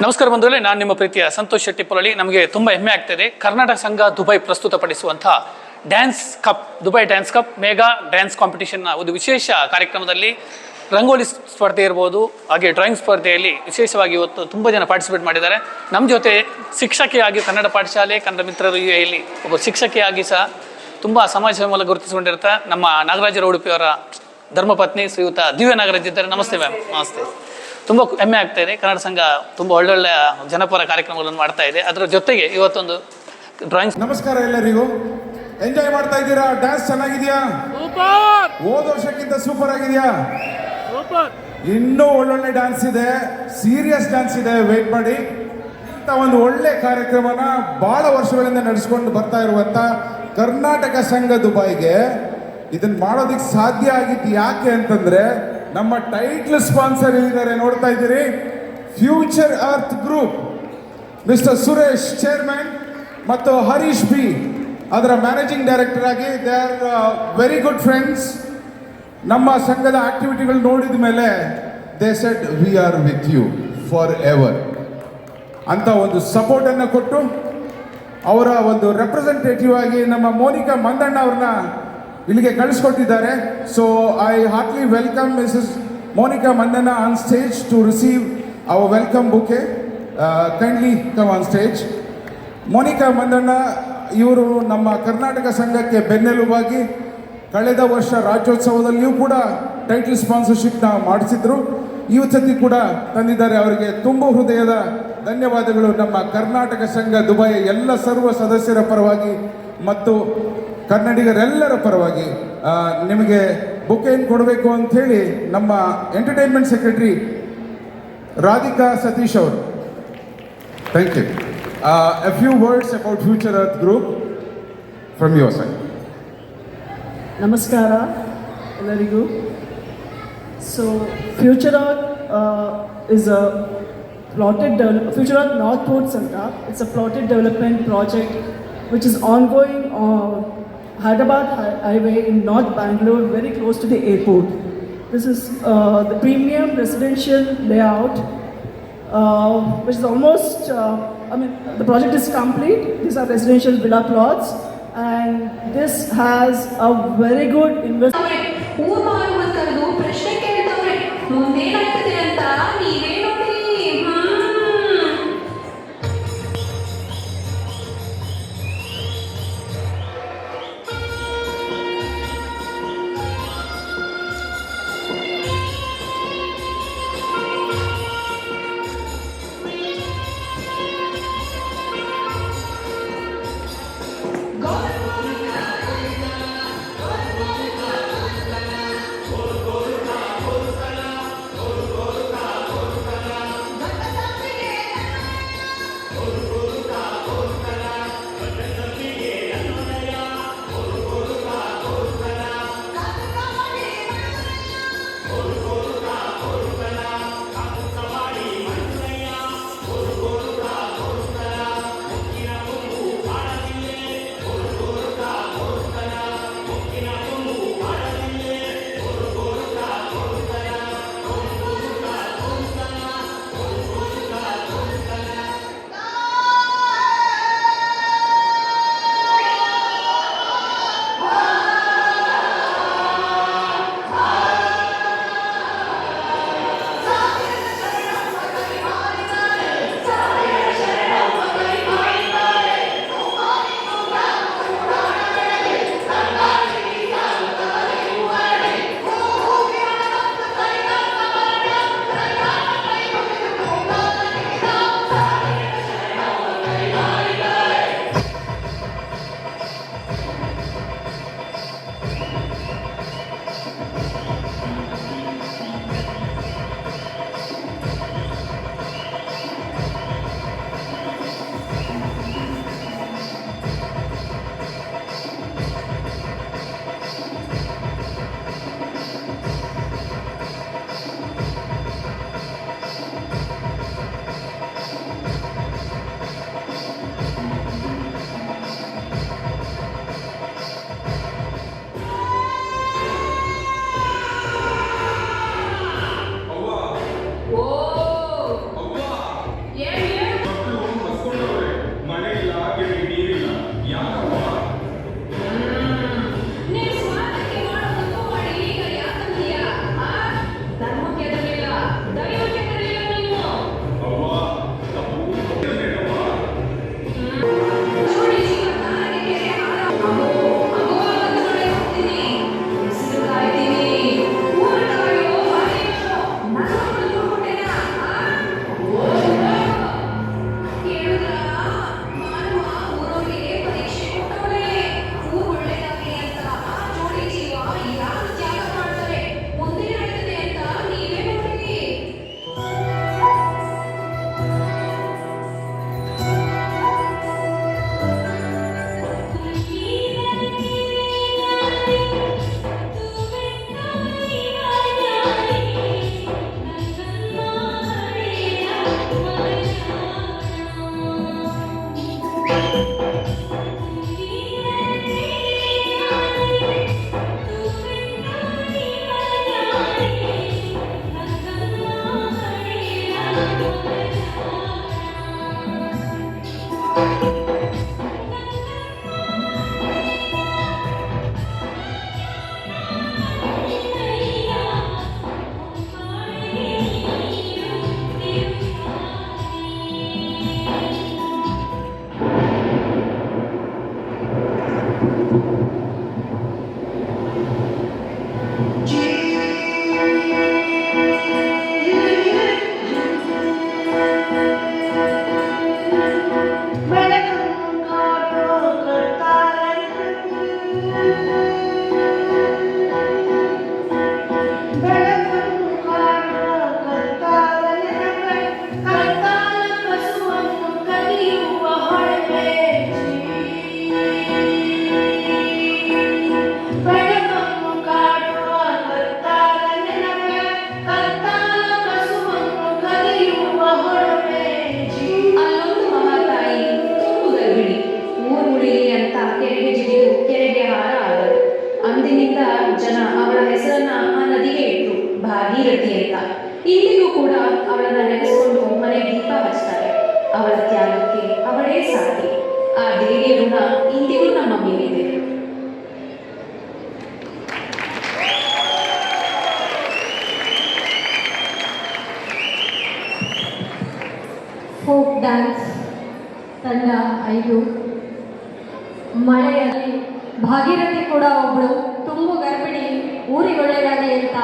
ನಮಸ್ಕಾರ ಬಂಧುಗಳೇ, ನಾನು ನಿಮ್ಮ ಪ್ರೀತಿಯ ಸಂತೋಷ್ ಶೆಟ್ಟಿ ಪೊರಳಿ. ನಮಗೆ ತುಂಬ ಹೆಮ್ಮೆ ಆಗ್ತಿದೆ. ಕರ್ನಾಟಕ ಸಂಘ ದುಬೈ ಪ್ರಸ್ತುತಪಡಿಸುವಂಥ dance cup, Dubai dance cup mega dance ಕಾಂಪಿಟೇಷನ್ನ ಒಂದು ವಿಶೇಷ ಕಾರ್ಯಕ್ರಮದಲ್ಲಿ ರಂಗೋಲಿ ಸ್ಪರ್ಧೆ ಇರ್ಬೋದು, ಹಾಗೆ ಡ್ರಾಯಿಂಗ್ ಸ್ಪರ್ಧೆಯಲ್ಲಿ ವಿಶೇಷವಾಗಿ ಇವತ್ತು ತುಂಬ ಜನ ಪಾರ್ಟಿಸಿಪೇಟ್ ಮಾಡಿದ್ದಾರೆ. ನಮ್ಮ ಜೊತೆ ಶಿಕ್ಷಕಿಯಾಗಿ ಕನ್ನಡ ಪಾಠಶಾಲೆ ಕನ್ನಡ ಮಿತ್ರರು ಇಲ್ಲಿ ಒಬ್ಬ ಶಿಕ್ಷಕಿಯಾಗಿ ಸಹ ತುಂಬ ಸಮಾಜ ಸೇವೆ ಮೂಲಕ ಗುರುತಿಸಿಕೊಂಡಿರ್ತಾರೆ ನಮ್ಮ ನಾಗರಾಜರ ಉಡುಪಿಯವರ ಧರ್ಮಪತ್ನಿ ಶ್ರೀಯುತ ದಿವ್ಯ ನಾಗರಾಜ್ ಇದ್ದಾರೆ. ನಮಸ್ತೆ ಮ್ಯಾಮ್. ನಮಸ್ತೆ. ತುಂಬ ಹೆಮ್ಮೆ ಆಗ್ತಾ ಇದೆ. ಕನ್ನಡ ಸಂಘ ತುಂಬ ಒಳ್ಳೊಳ್ಳೆಯ ಜನಪರ ಕಾರ್ಯಕ್ರಮಗಳನ್ನು ಮಾಡ್ತಾ ಇದೆ. ಅದರ ಜೊತೆಗೆ ಇವತ್ತೊಂದು ಡ್ರಾಯಿಂಗ್. ನಮಸ್ಕಾರ ಎಲ್ಲರಿಗೂ. ಎಂಜಾಯ್ ಮಾಡ್ತಾ ಇದ್ದೀರಾ? ಡ್ಯಾನ್ಸ್ ಚೆನ್ನಾಗಿದೆಯಾ? ಹೋದ ವರ್ಷಕ್ಕಿಂತ ಸೂಪರ್ ಆಗಿದೆಯಾ? ಇನ್ನೂ ಒಳ್ಳೊಳ್ಳೆ ಡ್ಯಾನ್ಸ್ ಇದೆ, ಸೀರಿಯಸ್ ಡ್ಯಾನ್ಸ್ ಇದೆ. ವೇಟ್ ಮಾಡಿ. ಇಂಥ ಒಂದು ಒಳ್ಳೆ ಕಾರ್ಯಕ್ರಮನ ಬಹಳ ವರ್ಷಗಳಿಂದ ನಡೆಸ್ಕೊಂಡು ಬರ್ತಾ ಇರುವಂತ ಕರ್ನಾಟಕ ಸಂಘ ದುಬೈಗೆ ಇದನ್ನ ಮಾಡೋದಕ್ಕೆ ಸಾಧ್ಯ ಆಗಿತ್ತು. ಯಾಕೆ ಅಂತಂದ್ರೆ ನಮ್ಮ ಟೈಟ್ಲ್ ಸ್ಪಾನ್ಸರ್ ಇದ್ದಾರೆ, ನೋಡ್ತಾ ಇದ್ದೀರಿ, future earth group. Mister Suresh chairman ಮತ್ತು ಹರೀಶ್ ಬಿ ಅದರ ಮ್ಯಾನೇಜಿಂಗ್ ಡೈರೆಕ್ಟರ್ ಆಗಿ. They are very good friends. ನಮ್ಮ ಸಂಘದ ಆಕ್ಟಿವಿಟಿಗಳು ನೋಡಿದ ಮೇಲೆ they said we are with you for ever ಅಂತ ಒಂದು ಸಪೋರ್ಟ್ ಅನ್ನು ಕೊಟ್ಟು ಅವರ ಒಂದು ರೆಪ್ರೆಸೆಂಟೇಟಿವ್ ಆಗಿ ನಮ್ಮ ಮೋನಿಕಾ ಮಂದಣ್ಣ ಅವ್ರನ್ನ ಇಲ್ಲಿಗೆ ಕಳಿಸ್ಕೊಟ್ಟಿದ್ದಾರೆ. So I heartly welcome Mrs Monika Mandanna on stage to receive our welcome bouquet. Kindly come on stage. Monika Mandanna ಇವರು ನಮ್ಮ ಕರ್ನಾಟಕ ಸಂಘಕ್ಕೆ ಬೆನ್ನೆಲುಬಾಗಿ ಕಳೆದ ವರ್ಷ ರಾಜ್ಯೋತ್ಸವದಲ್ಲಿಯೂ ಕೂಡ ಟೈಟಲ್ ಸ್ಪಾನ್ಸರ್ಶಿಪ್ನ ಮಾಡಿಸಿದ್ರು. ಈ ಸತಿ ಕೂಡ ತಂದಿದ್ದಾರೆ. ಅವರಿಗೆ ತುಂಬ ಹೃದಯದ ಧನ್ಯವಾದಗಳು ನಮ್ಮ ಕರ್ನಾಟಕ ಸಂಘ ದುಬೈಯ ಎಲ್ಲ ಸರ್ವ ಸದಸ್ಯರ ಪರವಾಗಿ ಮತ್ತು ಕನ್ನಡಿಗರೆಲ್ಲರ ಪರವಾಗಿ. ನಿಮಗೆ ಬುಕ್ಕೇನು ಕೊಡಬೇಕು ಅಂಥೇಳಿ ನಮ್ಮ ಎಂಟರ್ಟೈನ್ಮೆಂಟ್ ಸೆಕ್ರೆಟರಿ ರಾಧಿಕಾ ಸತೀಶ್ ಅವರು. Thank you. A few words about Future Earth Group from your side. ನಮಸ್ಕಾರ ಎಲ್ಲರಿಗೂ. So future earth is a plotted Future Earth North Port Center. It's a plotted development project which is ongoing on Hyderabad Highway in North Bangalore, very close to the airport. This is the premium residential layout, which is almost, the project is complete. These are residential villa plots, and this has a very good investment. ಜನ ಅವಳ ಹೆಸರನ್ನ ಆ ನದಿಗೆ ಇಟ್ಟರು ಭಾಗೀರಥಿ ಅಂತ. ಇಂದಿಗೂ ಕೂಡ ಅವಳನ್ನ ನೆನೆಸ್ಕೊಂಡು ಮನೆ ದೀಪ ಹಚ್ತಾರೆ. ಅವಳ ತ್ಯಾಗಕ್ಕೆ ಅವಳೇ ಸಾಟಿ. ಆ ದೇವಿಯ ಋಣ ಇಂದಿಗೂ ನಮ್ಮ ಮೇಲಿದೆ. ಫೋಕ್ ಡ್ಯಾನ್ಸ್ ತಂಡ 5. ಮಳೆಯಲ್ಲಿ ಭಾಗೀರಥಿ ಕೂಡ ಒಬ್ಬಳು ತುಂಬು ಗರ್ಭಿಣಿ, ಊರಿಗೆ ಒಳ್ಳೆಯದಾಗಲಿ ಅಂತ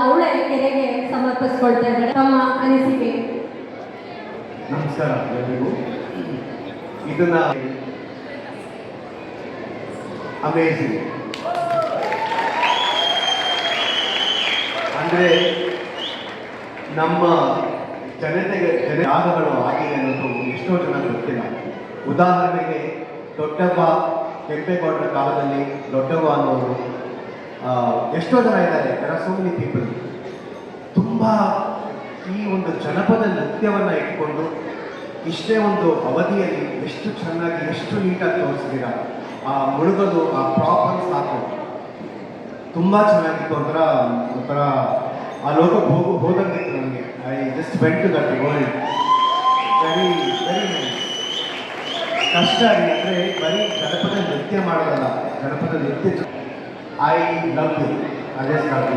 ಅವಳೇ ಕೆರೆಗೆ ಸಮರ್ಪಿಸ್ಕೊಳ್ತಾ ಇದ್ದಾರೆ. ತಮ್ಮ ಅನಿಸಿಕೆ. ನಮಸ್ಕಾರ ಎಲ್ಲರಿಗೂ. ಇದನ್ನ ಅಮೇಜಿಂಗ್ ಅಂದರೆ ನಮ್ಮ ಜನತೆಗೆ ಯಾಗಗಳು ಆಗಿದೆ ಅನ್ನೋದು ಎಷ್ಟೋ ಜನ ಗೊತ್ತಿಲ್ಲ. ಉದಾಹರಣೆಗೆ ದೊಡ್ಡವ್ವ, ಕೆಂಪೇಗೌಡರ ಕಾಲದಲ್ಲಿ ದೊಡ್ಡವ್ವ ಅನ್ನೋರು ಎಷ್ಟೋ ಜನ ಇದ್ದಾರೆ. So many people. ತುಂಬ ಈ ಒಂದು ಜನಪದ ನೃತ್ಯವನ್ನು ಇಟ್ಕೊಂಡು ಇಷ್ಟೇ ಒಂದು ಅವಧಿಯಲ್ಲಿ ಎಷ್ಟು ಚೆನ್ನಾಗಿ ಎಷ್ಟು ನೀಟಾಗಿ ತೋರಿಸಿದ್ದೀರ. ಆ ಮುಳುಗೋದು, ಆ ಪ್ರಾಪರ್ ಸಾಕು ತುಂಬ ಚೆನ್ನಾಗಿತ್ತು. ಒಂಥರ ಆ ಲೋಕಕ್ಕೆ ಹೋದಂಗಿತ್ತು ನನಗೆ. I just went to that world. Very very ಕಷ್ಟ ಆಗಿ ಅಂದರೆ ಬರೀ ಜನಪದ ನೃತ್ಯ ಮಾಡೋದಲ್ಲ, ಜನಪದ ನೃತ್ಯ ಐ ಲವ್ ಯು. ಅದೇ ಸಾಕು.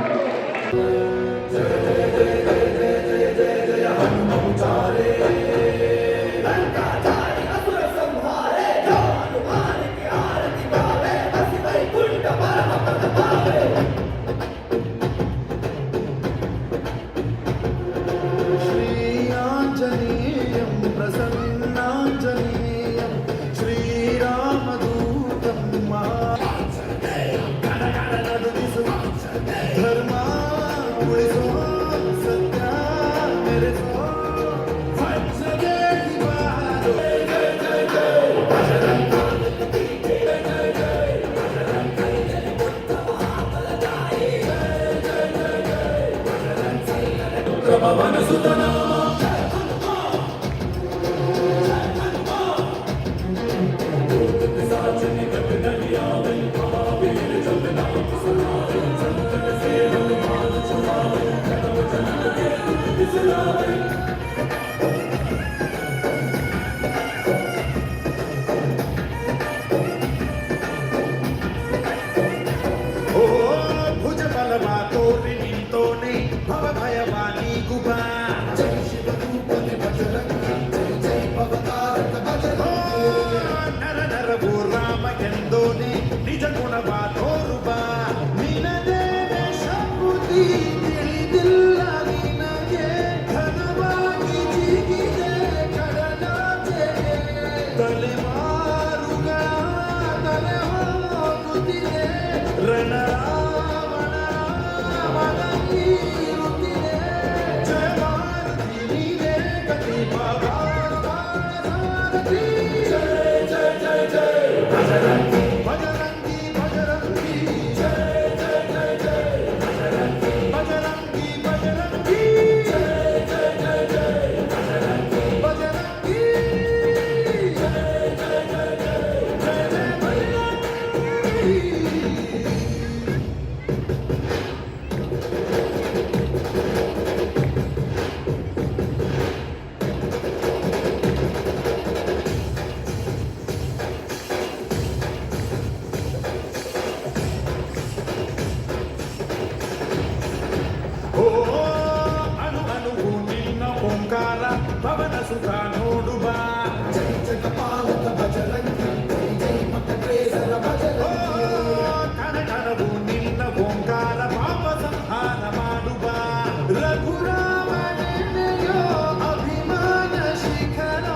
Once again. ಸುಖ ನೋಡು ಬಾ ಕಣಕಣವು ನಿನ್ನ ಓಂಕಾರ ಪಾಪ ಸಂಹಾರ ಮಾಡು ಬಾ ರಘುರಾಮನೆಯೋ ಅಭಿಮಾನ ಶಿಖರ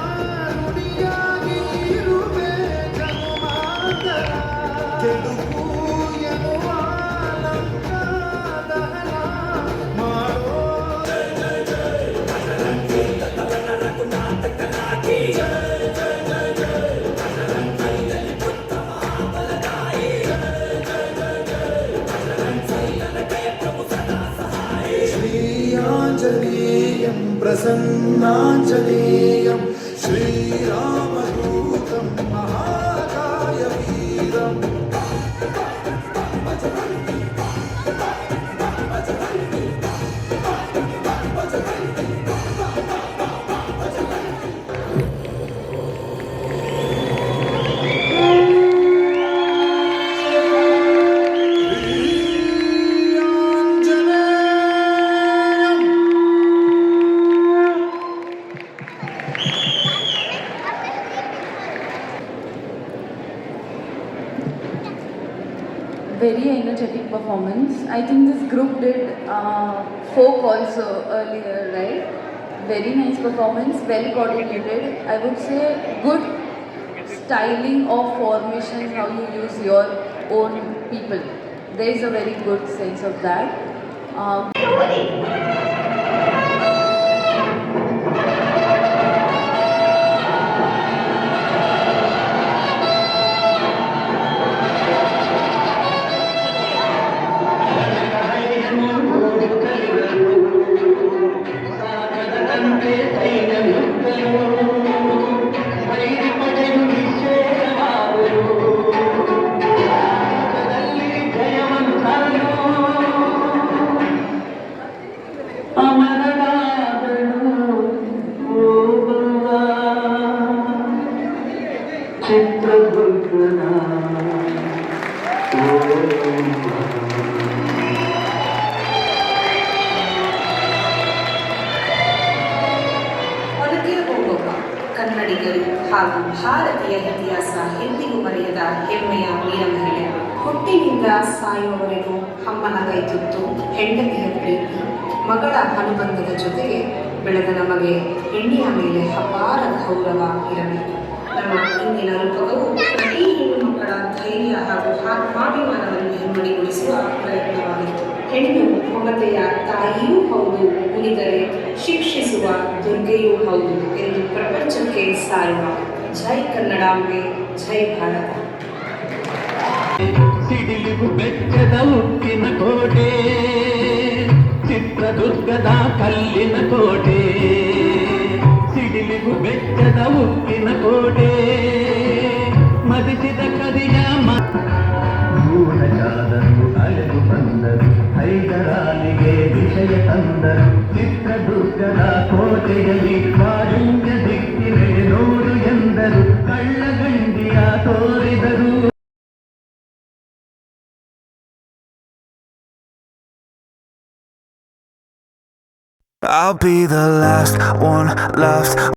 ನುಡಿಯಾಗಿ ಇರುವೆ ಜನುಮಾತರ ಕೆಡುಕು ಎನ್ನುವ ಲಂಕಾದಹನ ಮಾಡೋ श्रीआञ्जनेयं प्रसन्नाञ्जनेयं श्रीरामदूतं महाकायवीरम् Very energetic performance. I think this group did folk also earlier, right? Very nice performance, well coordinated. I would say good styling of formations, how you use your own people. There is a very good sense of that. Onake Obavva ಕನ್ನಡಿಗರು ಹಾಗೂ ಭಾರತೀಯ ಇತಿಹಾಸ ಎಂದಿಗೂ ಮರೆಯದ ಹೆಮ್ಮೆಯ ವೀರ ಮಹಿಳೆ. ಹುಟ್ಟಿನಿಂದ ಸಾಯುವವರೆಗೂ ಅಮ್ಮನ ಕೈತುತ್ತು, ಹೆಂಡತಿಯ ಪ್ರೀತಿ, ಮಗಳ ಅನುಬಂಧದ ಜೊತೆಗೆ ಬೆಳೆದ ನಮಗೆ ಹೆಣ್ಣಿನ ಮೇಲೆ ಅಪಾರ ಗೌರವ ಇರಬೇಕು. ನಮ್ಮ ಇಂದಿನ ರೂಪಕವು ಪ್ರತಿ ಹೆಣ್ಣು ಮಕ್ಕಳ ಧೈರ್ಯ ಹಾಗೂ ಆತ್ಮಾಭಿಮಾನವನ್ನು ಹಿಮ್ಮಡಿಗೊಳಿಸುವ ಪ್ರಯತ್ನವಾಗಿತ್ತು. ಹೆಣ್ಣು ಮಮತೆಯ ತಾಯಿಯೂ ಹೌದು, ಉಳಿದರೆ ಶಿಕ್ಷಿಸುವ ದುರ್ಗೆಯೂ ಹೌದು ಎಂದು ಪ್ರಪಂಚಕ್ಕೆ ಸಾರುವ ಜೈ ಕನ್ನಡಾಂಬೆ, ಜೈ ಭಾರತ. ಸಿಡಿಲಿಗು ಬೆಚ್ಚದ ಉಕ್ಕಿನ ಕೋಟೆ, ಚಿತ್ರದುರ್ಗದ ಕಲ್ಲಿನ ಕೋಟೆ. ಸಿಡಿಲಿಗು ಬೆಚ್ಚದ ಉಕ್ಕಿನ ಕೋಟೆ, ಮದಿಸಿದ ಕದಿಯ ಮೂಢಜಾದರು ಅಳೆದು ಬಂದರು, ಹೈದರಾಲಿಗೆ ವಿಷಯ ತಂದರು. ಚಿತ್ರದುರ್ಗದ ಕೋಟೆಯಲ್ಲಿ ವಾಯುವ್ಯ ದಿಕ್ಕಿನೆ ನೋಡು ಎಂದರು, ಕಳ್ಳಗಂಡಿಯ ತೋರಿದರು. I'll be the last one left.